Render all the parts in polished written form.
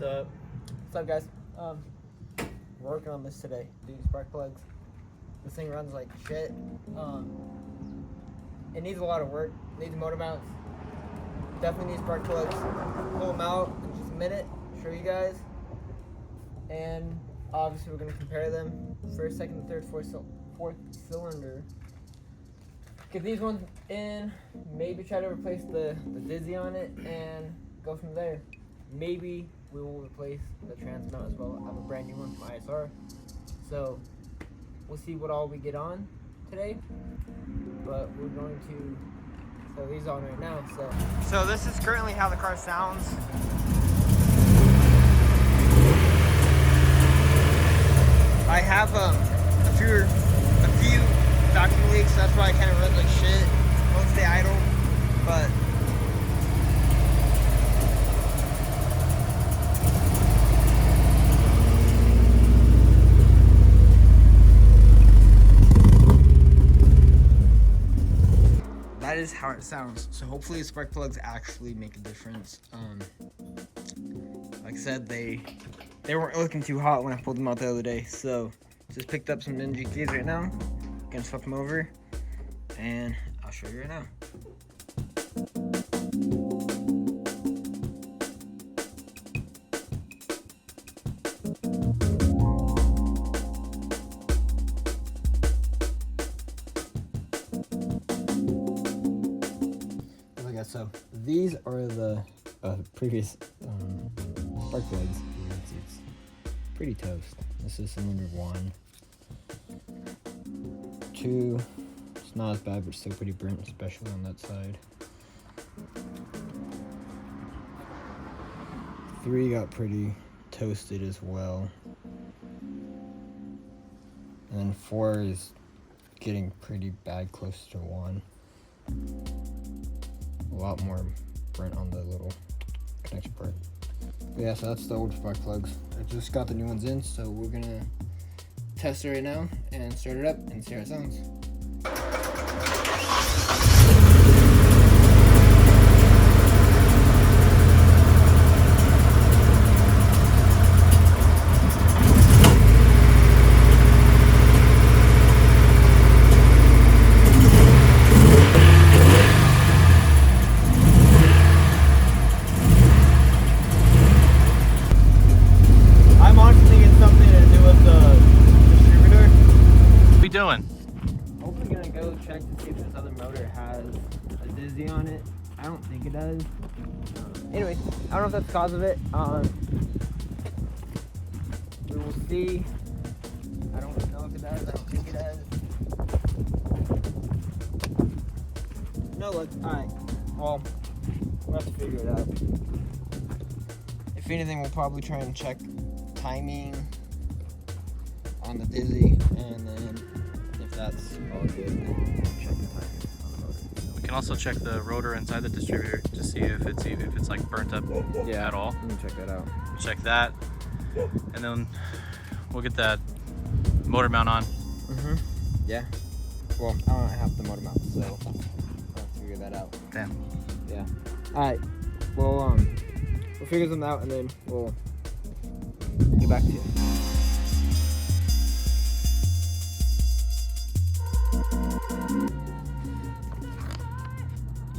What's up, guys? We're working on this today. Dude, spark plugs. This thing runs like shit. It needs a lot of work. It needs motor mounts. Definitely needs spark plugs. Pull them out in just a minute. Show you guys. And obviously we're gonna compare them. First, second, third, fourth cylinder. Get these ones in. Maybe try to replace the Dizzy on it and go from there. Maybe we will replace the trans mount as well. I have a brand new one from ISR. So we'll see what all we get on today. But we're going to throw these on right now. So this is currently how the car sounds. I have a few vacuum leaks. That's why I kind of run like shit. Won't stay idle, but. That is how it sounds. So hopefully spark plugs actually make a difference. Like I said, they weren't looking too hot when I pulled them out the other day. So just picked up some NGTs right now. Gonna swap them over and I'll show you right now. So these are the previous spark plugs. It's pretty toast. This is cylinder 1. 2, it's not as bad, but still pretty burnt, especially on that side. 3 got pretty toasted as well. And then 4 is getting pretty bad, close to 1. A lot more burnt on the little connection part. But yeah, so that's the old spark plugs. I just got the new ones in, so we're gonna test it right now and start it up and see how it sounds. Doing? Hopefully gonna go check to see if this other motor has a Dizzy on it. I don't think it does. Anyway, I don't know if that's the cause of it. We will see. I don't know if it does. I don't think it does. No, look. Alright. Well, we'll have to figure it out. If anything, we'll probably try and check timing on the Dizzy, and then if that's all good, then we'll check the timing on the motor. We can also check the rotor inside the distributor to see if it's like burnt up at all. Let me check that out. Check that, and then we'll get that motor mount on. Yeah. Well, I don't have the motor mount, so I'll have to figure that out. Damn. Yeah. All right. Well, we'll figure something out, and then we'll get back to you.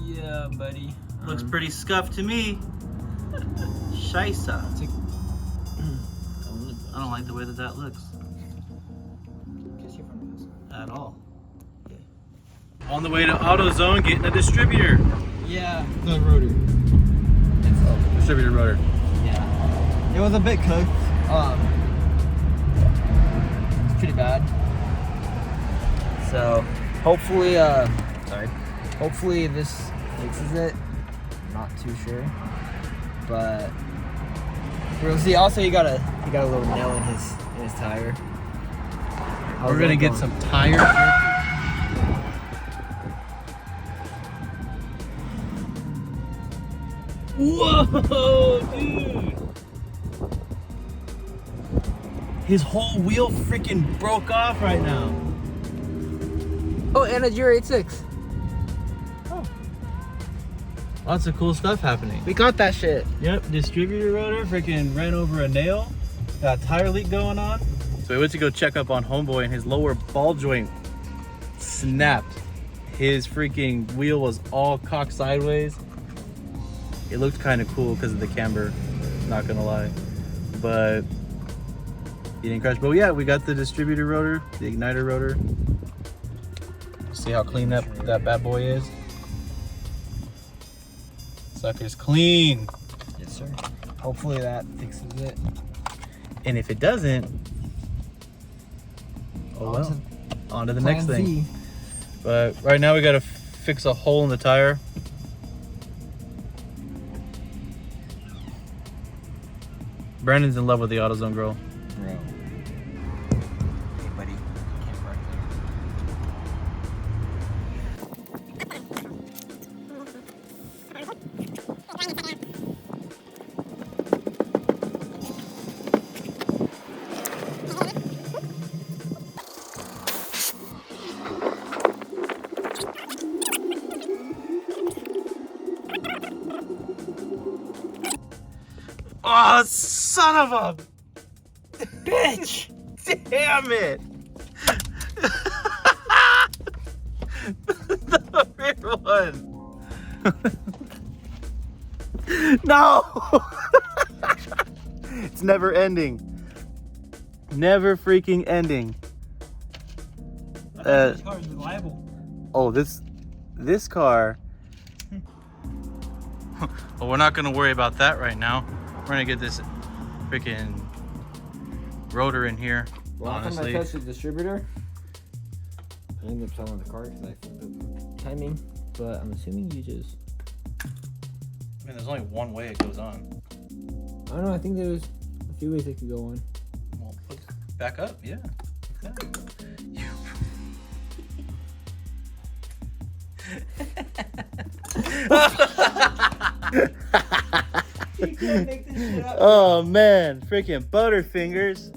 Yeah, buddy. Looks pretty scuffed to me. Scheisse. I don't like the way that looks. At all. Okay. On the way to AutoZone, getting a distributor. Yeah, the rotor. Distributor rotor. Yeah. It was a bit cooked. It's pretty bad. So hopefully, hopefully this fixes it. I'm not too sure, but we'll see. Also, he got a little nail in his tire. We're gonna get some tire. Whoa, dude! His whole wheel freaking broke off right now. Oh, and a Gear 86. Oh. Lots of cool stuff happening. We got that shit. Yep, distributor rotor freaking ran over a nail. Got a tire leak going on. So we went to go check up on homeboy and his lower ball joint snapped. His freaking wheel was all cocked sideways. It looked kind of cool because of the camber, not gonna lie. But he didn't crash. But yeah, we got the distributor rotor, the igniter rotor. See how clean that bad boy is? Sucker's clean. Yes, sir. Hopefully that fixes it. And if it doesn't, oh well, on to the next thing. But right now we gotta fix a hole in the tire. Brandon's in love with the AutoZone grill. Bro. Hey, buddy. Can't park Oh, son of a bitch! Damn it! The rear one. No! It's never ending. Never freaking ending. This car is reliable. Oh, this car. Well, we're not gonna worry about that right now. We're gonna get this freaking rotor in here. Last time I Honestly, touched the distributor, I ended up selling the car because I fucked up timing. But I'm assuming you just. I mean, there's only one way it goes on. I don't know. I think there's a few ways it could go on. Well, back up, yeah. You can't make this shit up. Oh man, freaking Butterfingers.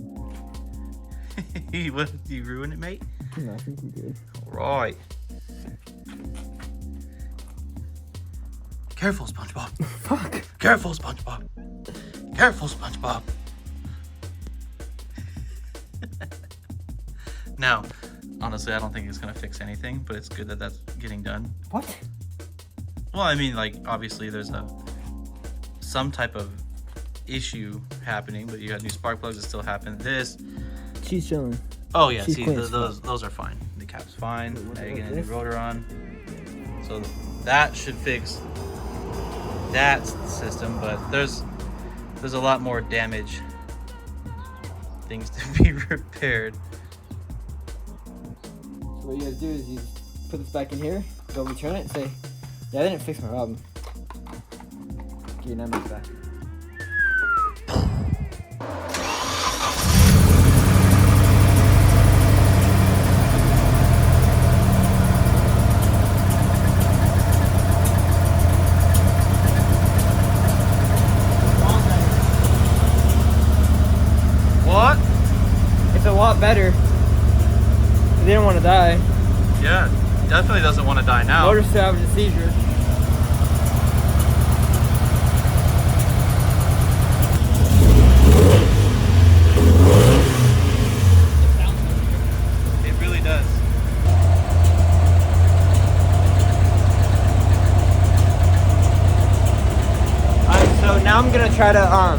What, did you ruin it, mate? No, I think we're good. Right. Careful, SpongeBob. Fuck. Careful, SpongeBob. Careful, SpongeBob. Now, honestly, I don't think it's gonna fix anything, but it's good that that's getting done. What? Well, I mean, like, obviously there's some type of issue happening, but you got new spark plugs that still happen. This. She's chilling. Oh yeah, She's see, clean as those are fine. The cap's fine. Now you're getting a new this? rotor on. So that should fix that system, but there's a lot more damage things to be repaired. So what you guys do is you put this back in here, go return it, and say, yeah, I didn't fix my problem. Give your numbers back. What? It's a lot better. They didn't want to die. Yeah, definitely doesn't want to die now. Motor salvage a seizure. It really does. Alright, so now I'm gonna try to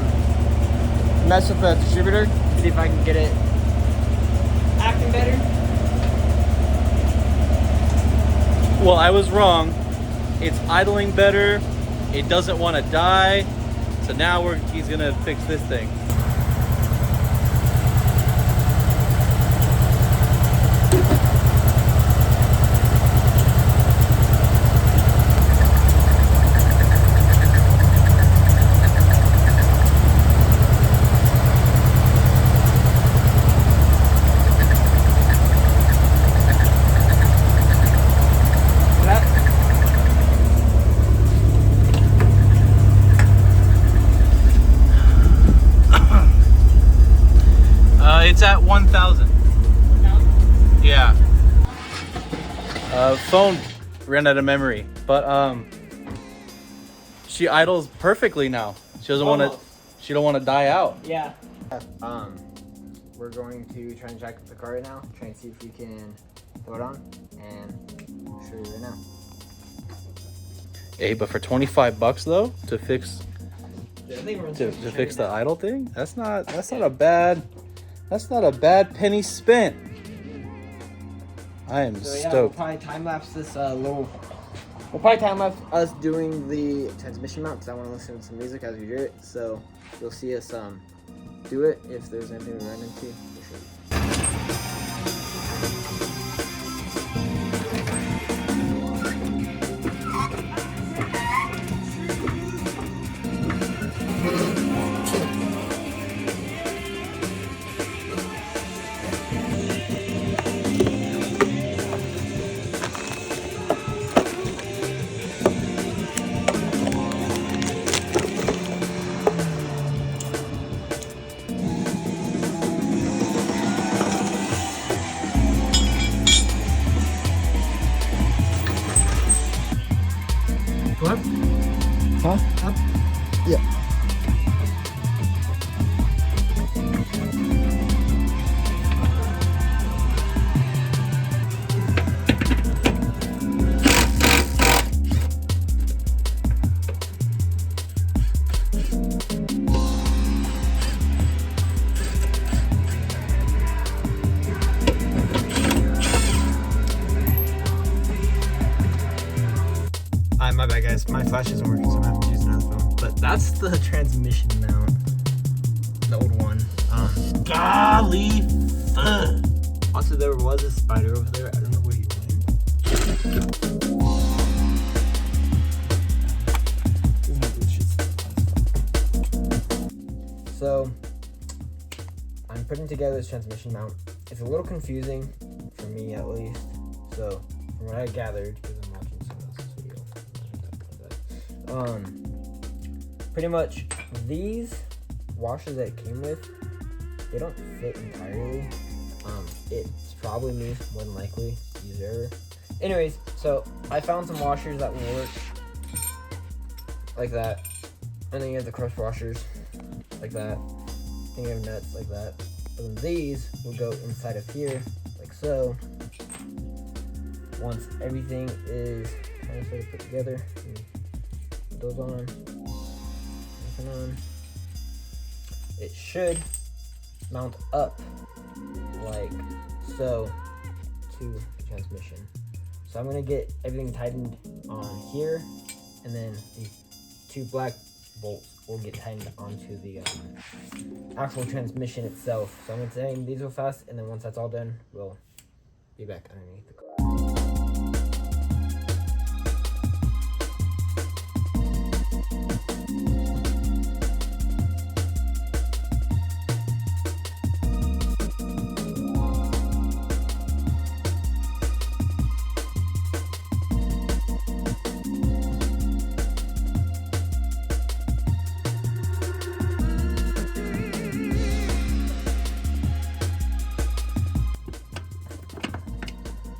mess with the distributor, see if I can get it acting better. Well, I was wrong. It's idling better. It doesn't want to die. So now he's gonna fix this thing. It's at 1,000. Yeah. Phone ran out of memory, but She idles perfectly now. She doesn't want to. Almost. She don't want to die out. Yeah. We're going to try and jack up the car right now. Try and see if we can throw it on, and I'll show you right now. Hey, but for $25 though to fix Yeah, I think we're to fix the idle thing, that's not a bad penny spent. I am So yeah, we'll stoked. probably time lapse this We'll probably time lapse us doing the transmission mount because I want to listen to some music as we do it. So you'll see us do it if there's anything we run into. We'll show you. Go up. Huh? Up. Yeah. My bad, guys. My flash isn't working, so I'm having to use another phone. But that's the transmission mount, the old one. Golly fuck. Also, there was a spider over there. I don't know where he went. So, I'm putting together this transmission mount. It's a little confusing for me, at least. So, from what I gathered, because I'm watching someone else's video. Pretty much these washers that it came with, they don't fit entirely. It's probably me, more than likely, user. Anyways, so I found some washers that will work like that, and then you have the cross washers like that, and you have nuts like that. But then these will go inside of here like so. Once everything is kind of sort of put together, put those on, nothing on. It should mount up like so to the transmission. So I'm gonna get everything tightened on here, and then these two black bolts will get tightened onto the actual transmission itself. So I'm gonna tighten these real fast, and then once that's all done, we'll be back underneath the car.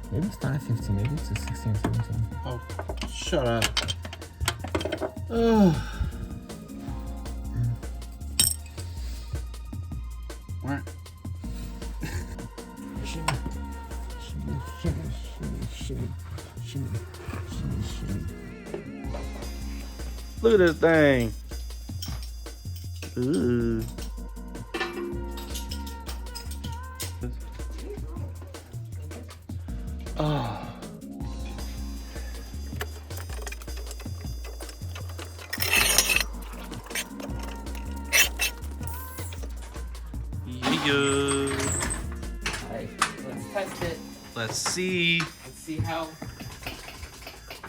Maybe it's not a 15, maybe it's a 16 or 17. Oh, shut up. Ugh. Look at this thing. Ooh. Oh. Yeah. Alright, let's test it. Let's see. Let's see how.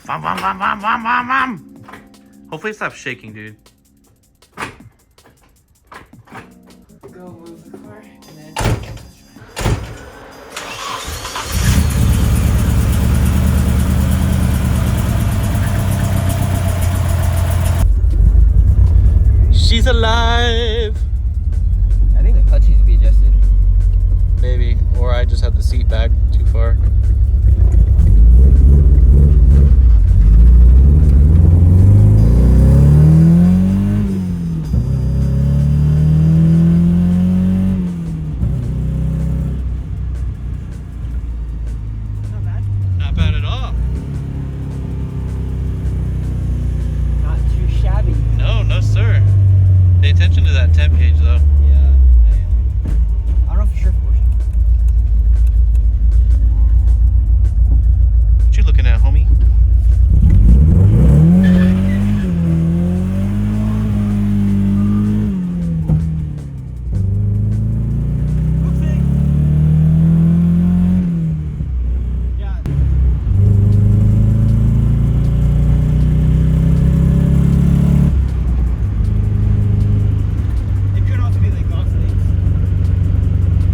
Bam, bam, bam, bam, bam, bam, bam. Hopefully it stops shaking, dude. Go move the car, and then. She's alive. I think the clutch needs to be adjusted. Maybe. Or I just had the seat back too far. Pay attention to that temp gauge though. Yeah, I am. I don't know for sure. What you looking at, homie?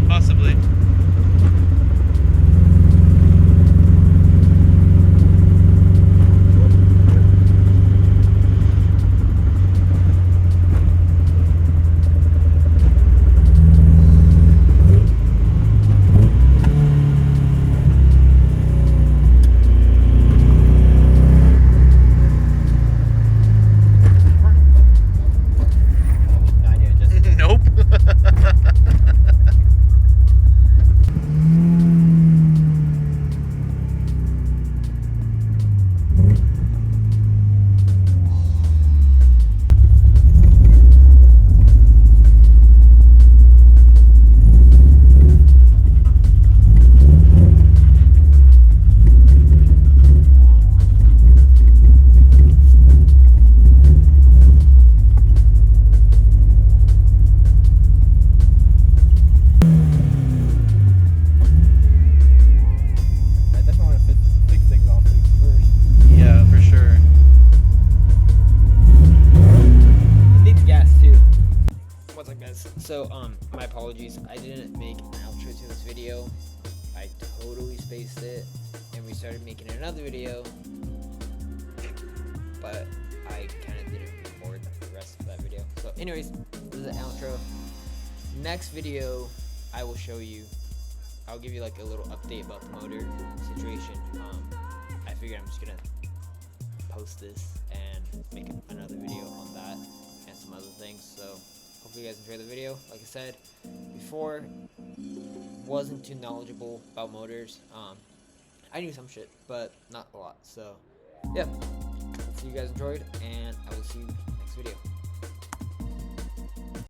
Possibly. Nope. Yeah, for sure. What's up, guys? So, my apologies. I didn't make an outro to this video. I totally spaced it, and we started making another video, but I kind of didn't record the rest of that video. So, anyways, this is the outro. Next video, I will show you. I'll give you like a little update about the motor situation. I figured I'm just gonna post this and make another video on that and some other things. So hopefully you guys enjoy the video. Like I said before, wasn't too knowledgeable about motors. I knew some shit, but not a lot. So yeah, hopefully you guys enjoyed, and I will see you next video.